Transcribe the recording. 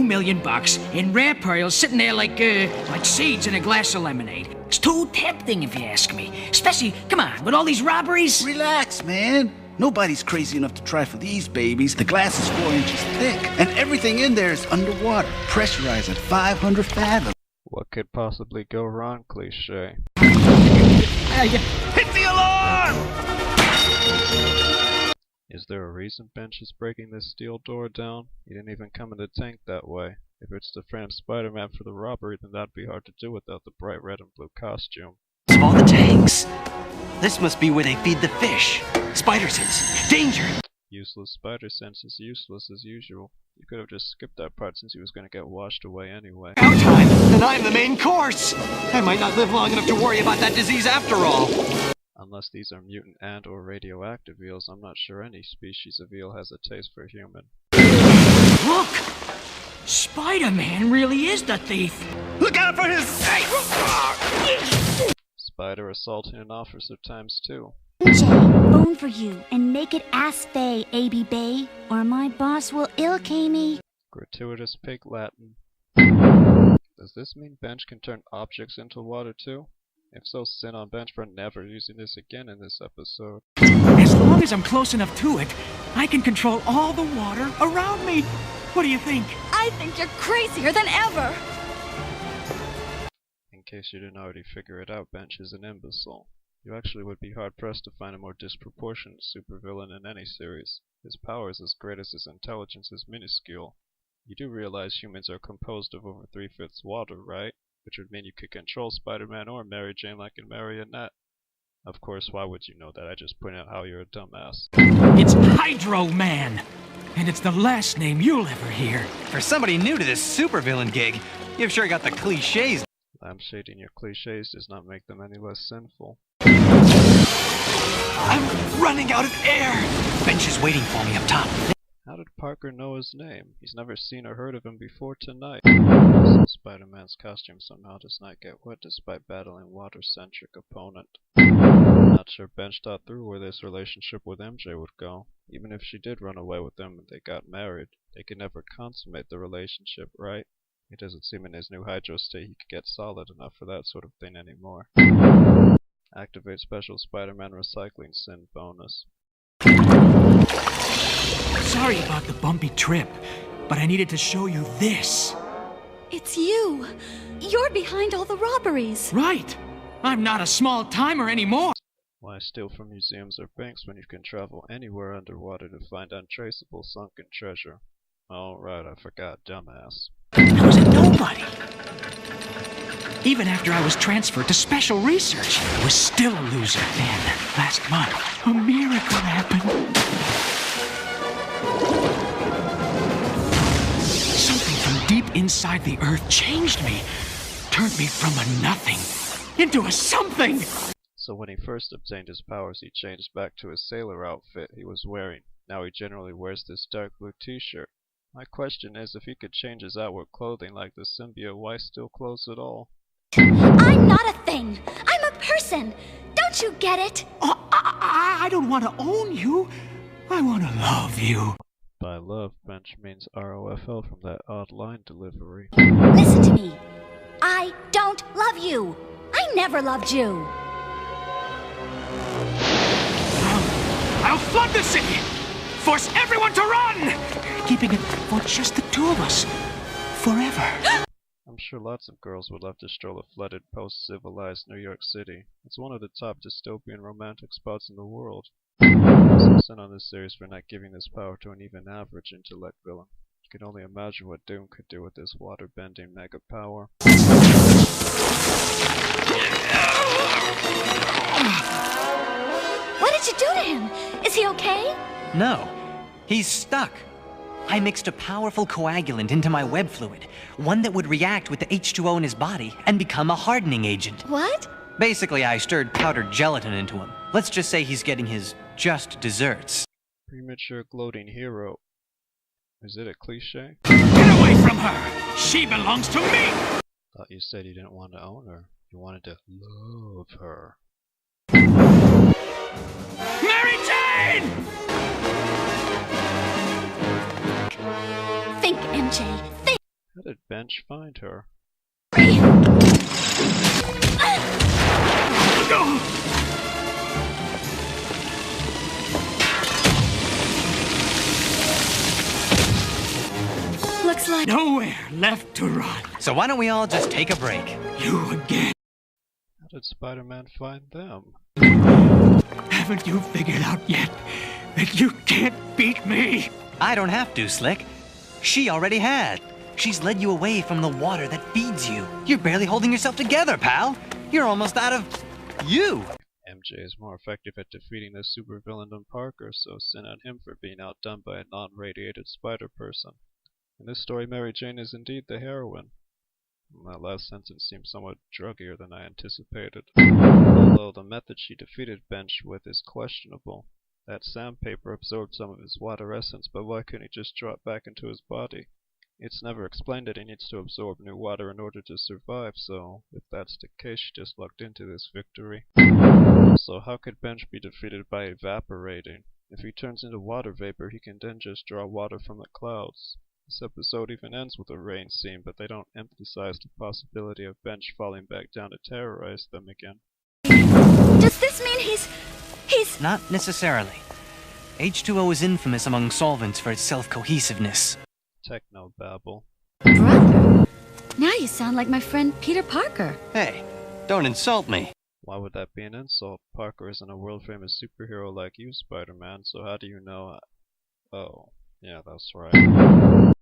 million bucks in rare pearls sitting there like seeds in a glass of lemonade. It's too tempting if you ask me. Especially, come on, with all these robberies. Relax, man. Nobody's crazy enough to try for these babies. The glass is 4 inches thick, and everything in there is underwater, pressurized at 500 fathoms. What could possibly go wrong, cliché? Hit the alarm! Is there a reason Bench is breaking this steel door down? He didn't even come in the tank that way. If it's to frame Spider-Man for the robbery, then that'd be hard to do without the bright red and blue costume. Of all the tanks, this must be where they feed the fish. AnimatedSins, danger! Useless AnimatedSins is useless as usual. You could have just skipped that part since he was going to get washed away anyway. Our time, and I'm the main course! I might not live long enough to worry about that disease after all. Unless these are mutant and or radioactive eels, I'm not sure any species of eel has a taste for human. Look! Spider-Man really is the thief. Look out for his... Spider assaulting an officer ×2. Jay, bone for you, and make it ass bay, AB Bay, or my boss will ill-K me. Gratuitous pig Latin. Does this mean Bench can turn objects into water too? If so, sin on Bench for never using this again in this episode. As long as I'm close enough to it, I can control all the water around me. What do you think? I think you're crazier than ever! In case you didn't already figure it out, Bench is an imbecile. You actually would be hard-pressed to find a more disproportionate supervillain in any series. His power is as great as his intelligence is minuscule. You do realize humans are composed of over 3/5 water, right? Which would mean you could control Spider-Man or Mary Jane like in Marionette. Of course, why would you know that? I just point out how you're a dumbass. It's Hydro Man! And it's the last name you'll ever hear. For somebody new to this supervillain gig, you've sure got the cliches. Lampshading your cliches does not make them any less sinful. I'm running out of air! Bench is waiting for me up top. How did Parker know his name? He's never seen or heard of him before tonight. Also, Spider-Man's costume somehow does not get wet despite battling water-centric opponent. Not sure Bench thought through where this relationship with MJ would go. Even if she did run away with him and they got married, they could never consummate the relationship, right? It doesn't seem in his new Hydro state he could get solid enough for that sort of thing anymore. Activate special Spider-Man recycling sin bonus. Sorry about the bumpy trip, but I needed to show you this. It's you! You're behind all the robberies! Right! I'm not a small-timer anymore! Why steal from museums or banks when you can travel anywhere underwater to find untraceable sunken treasure? Oh, right, I forgot, dumbass. I was a nobody. Even after I was transferred to special research, I was still a loser. Then, last month, a miracle happened. Something from deep inside the Earth changed me. Turned me from a nothing into a something. So when he first obtained his powers, he changed back to his sailor outfit he was wearing. Now he generally wears this dark blue t-shirt. My question is, if he could change his outward clothing like the symbiote, why still clothes at all? I'm not a thing! I'm a person! Don't you get it? Oh, I don't want to own you. I want to love you. By love, Bench means ROFL from that odd line delivery. Listen to me. I don't love you! I never loved you! I'll flood the city! Force everyone to run! Keeping it for just the two of us. Forever. I'm sure lots of girls would love to stroll a flooded, post-civilized New York City. It's one of the top dystopian romantic spots in the world. Some sin on this series for not giving this power to an even average intellect villain. You can only imagine what Doom could do with this water-bending mega power. What did you do to him? Is he okay? No, he's stuck. I mixed a powerful coagulant into my web fluid, one that would react with the H2O in his body and become a hardening agent. What? Basically, I stirred powdered gelatin into him. Let's just say he's getting his just desserts. Premature gloating hero. Is it a cliche? Get away from her! She belongs to me! Thought you said you didn't want to own her. You wanted to love her. Mary Jane! Think, MJ. Think! did Bench find her? Looks like Nowhere left to run. So why don't we all just take a break? You again. How did Spider-Man find them? Haven't you figured out yet that you can't beat me? I don't have to, Slick. She already had. She's led you away from the water that feeds you. You're barely holding yourself together, pal. You're almost out of you. MJ is more effective at defeating the supervillain than Parker, so sin on him for being outdone by a non-radiated Spider-Person. In this story, Mary Jane is indeed the heroine. That last sentence seems somewhat druggier than I anticipated. Although the method she defeated Bench with is questionable. That sandpaper absorbed some of his water essence, but why couldn't he just draw it back into his body? It's never explained that he needs to absorb new water in order to survive, so if that's the case, she just lucked into this victory. Also, how could Bench be defeated by evaporating? If he turns into water vapor, he can then just draw water from the clouds. This episode even ends with a rain scene, but they don't emphasize the possibility of Bench falling back down to terrorize them again. Does this mean he's... Not necessarily. H2O is infamous among solvents for its self-cohesiveness. Technobabble. Brother? Now you sound like my friend Peter Parker. Hey, don't insult me. Why would that be an insult? Parker isn't a world-famous superhero like you, Spider-Man, so how do you know... Oh, yeah, that's right.